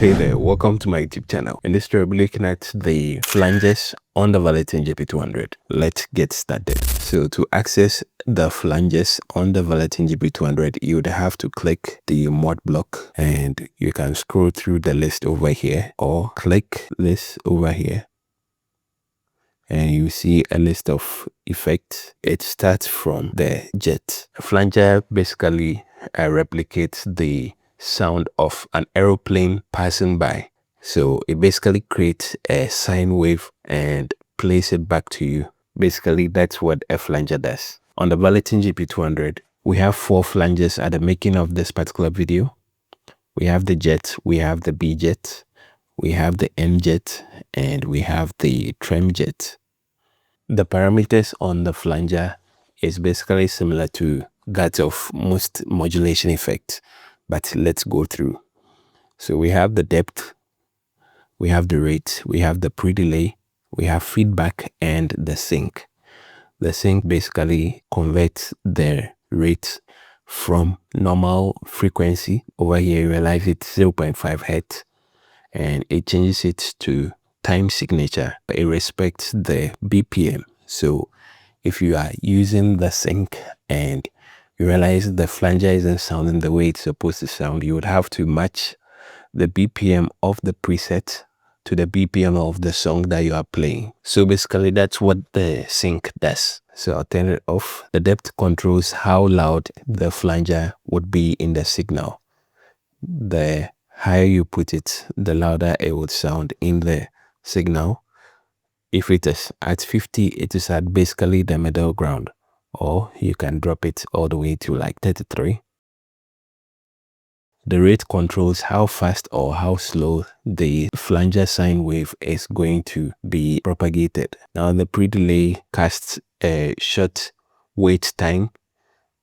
Hey there, welcome to my YouTube channel. In this video, we'll be looking at the flanges on the Valeton GP200. Let's get started. So to access the flanges on the Valeton GP200, you would have to click the mod block and you can scroll through the list over here or click this over here. And you see a list of effects. It starts from the jet. A flanger basically replicates the sound of an aeroplane passing by. So it basically creates a sine wave and plays it back to you. Basically, that's what a flanger does. On the Valeton GP200, we have 4 flanges at the making of this particular video. We have the jet, we have the B jet, we have the M jet, and we have the Trem jet. The parameters on the flanger is basically similar to that of most modulation effects, but let's go through. So we have the depth, we have the rate, we have the pre-delay, we have feedback, and the sync. The sync basically converts the rate from normal frequency. Over here, you realize it's 0.5 Hertz, and it changes it to time signature. It respects the BPM. So if you are using the sync and you realize the flanger isn't sounding the way it's supposed to sound, you would have to match the BPM of the preset to the BPM of the song that you are playing. So basically that's what the sync does. So I'll turn it off. The depth controls how loud the flanger would be in the signal. The higher you put it, the louder it would sound in the signal. If it is at 50, it is at basically the middle ground, or you can drop it all the way to like 33. The rate controls how fast or how slow the flanger sine wave is going to be propagated. Now the pre-delay casts a short wait time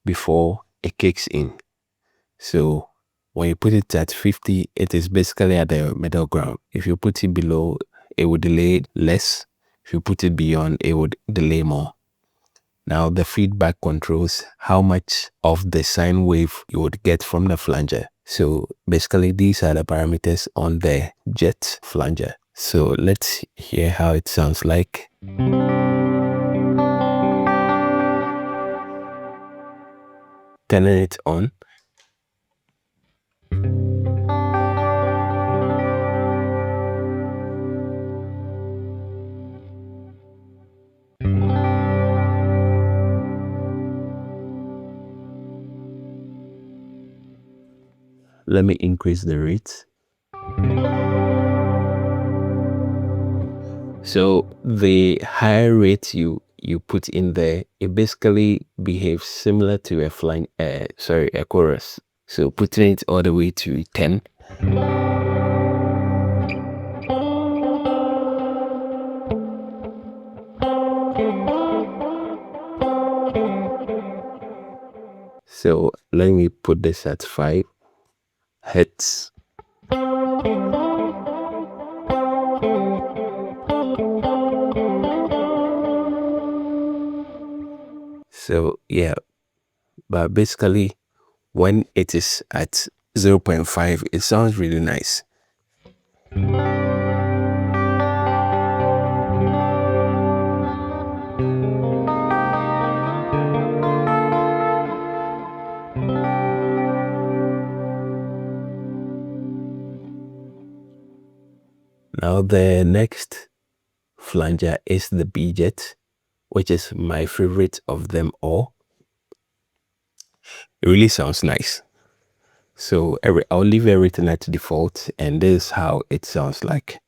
before it kicks in. So when you put it at 50, it is basically at the middle ground. If you put it below, it would delay less. If you put it beyond, it would delay more. Now the feedback controls how much of the sine wave you would get from the flanger. So basically these are the parameters on the jet flanger. So let's hear how it sounds like. Turning it on. Let me increase the rate. So the higher rate you put in there, it basically behaves similar to a chorus. So putting it all the way to 10. So let me put this at 5 Hertz. So yeah, but basically when it is at 0.5, it sounds really nice. Now the next flanger is the B jet, which is my favorite of them all. It really sounds nice. So I'll leave everything at default, and this is how it sounds like.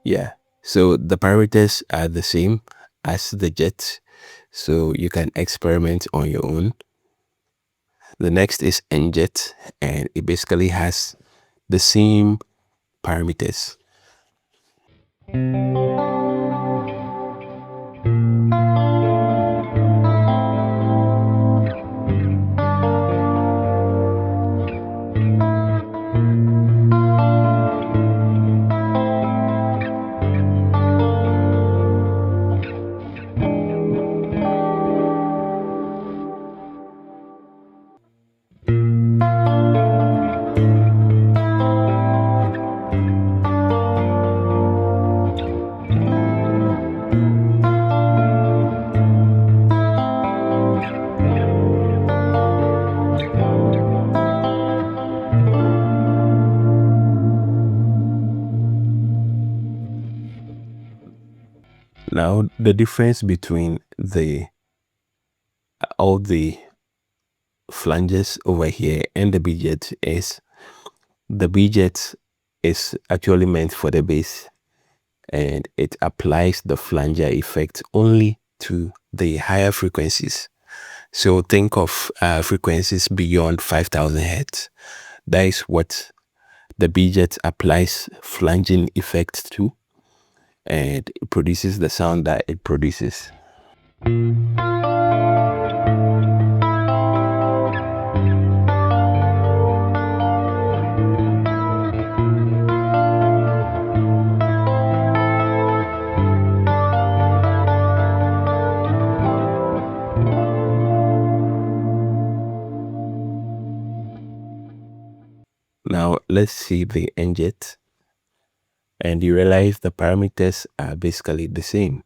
Yeah, so the parameters are the same as the jet, so you can experiment on your own. The next is N jet, and it basically has the same parameters. Now, the difference between all the flanges over here and the B-jet is the B-jet is actually meant for the bass, and it applies the flanger effect only to the higher frequencies. So think of frequencies beyond 5000 hertz. That is what the B-jet applies flanging effect to, and it produces the sound that it produces. Now let's see the N-jet, and you realize the parameters are basically the same.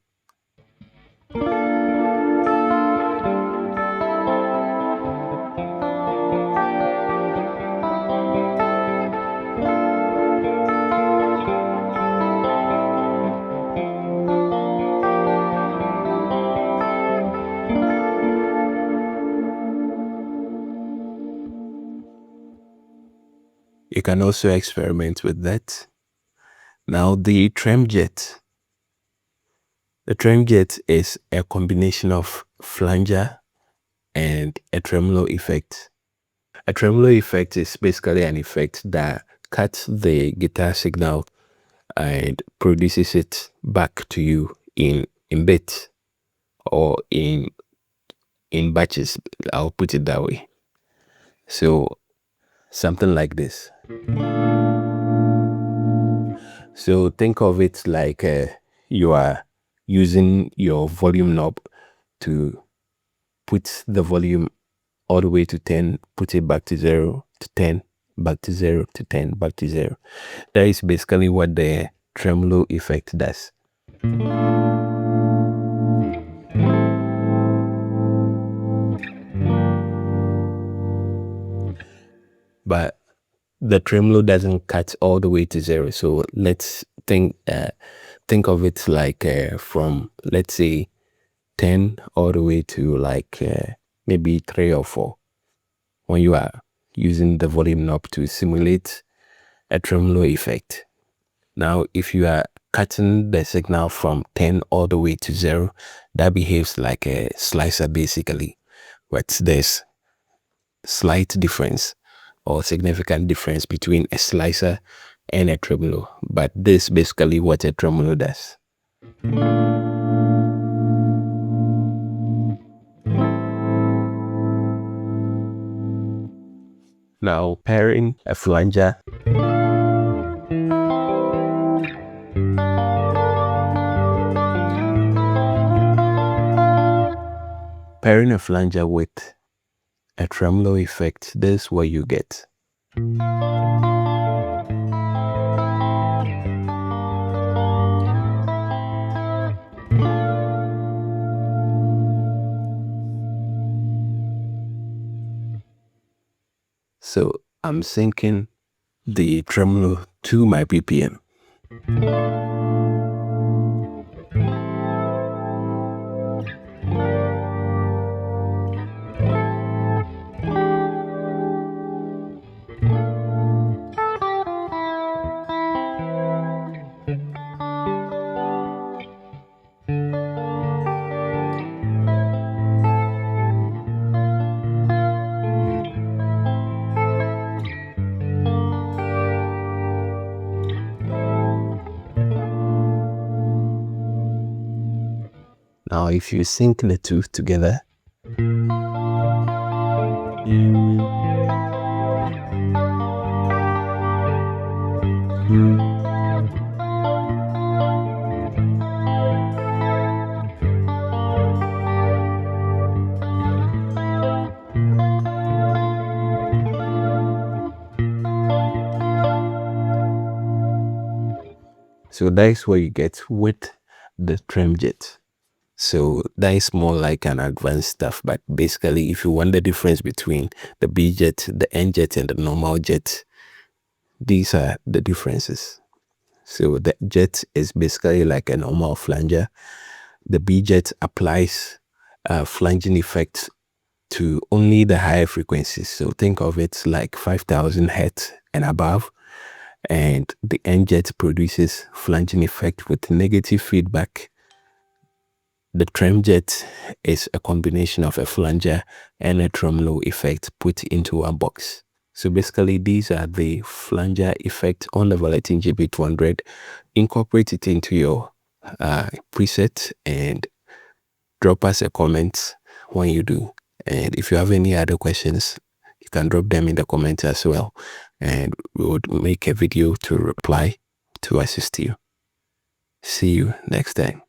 You can also experiment with that. Now the Trem Jet. The Trem Jet is a combination of flanger and a tremolo effect. A tremolo effect is basically an effect that cuts the guitar signal and produces it back to you in bits or in batches. I'll put it that way. So something like this. So think of it like you are using your volume knob to put the volume all the way to 10, put it back to 0 to 10, back to 0 to 10, back to 0. That is basically what the tremolo effect does. But the tremolo doesn't cut all the way to 0. So let's think of it like from, let's say, 10 all the way to like maybe 3 or 4, when you are using the volume knob to simulate a tremolo effect. Now, if you are cutting the signal from 10 all the way to 0, that behaves like a slicer basically, but there's slight difference or significant difference between a slicer and a tremolo. But this is basically what a tremolo does. Now pairing a flanger with a tremolo effect, this is what you get. So I'm syncing the tremolo to my BPM. Now if you sync the two together, so that is what you get with the Trem Jet. So that is more like an advanced stuff, but basically if you want the difference between the B jet, the N jet, and the normal jet, these are the differences. So the jet is basically like a normal flanger. The B jet applies flanging effects to only the higher frequencies. So think of it like 5,000 hertz and above. And the N jet produces flanging effect with negative feedback. The Trem Jet is a combination of a flanger and a tremolo effect put into one box. So basically these are the flanger effect on the Valeton GP200. Incorporate it into your preset and drop us a comment when you do. And if you have any other questions, you can drop them in the comments as well. And we would make a video to reply to assist you. See you next time.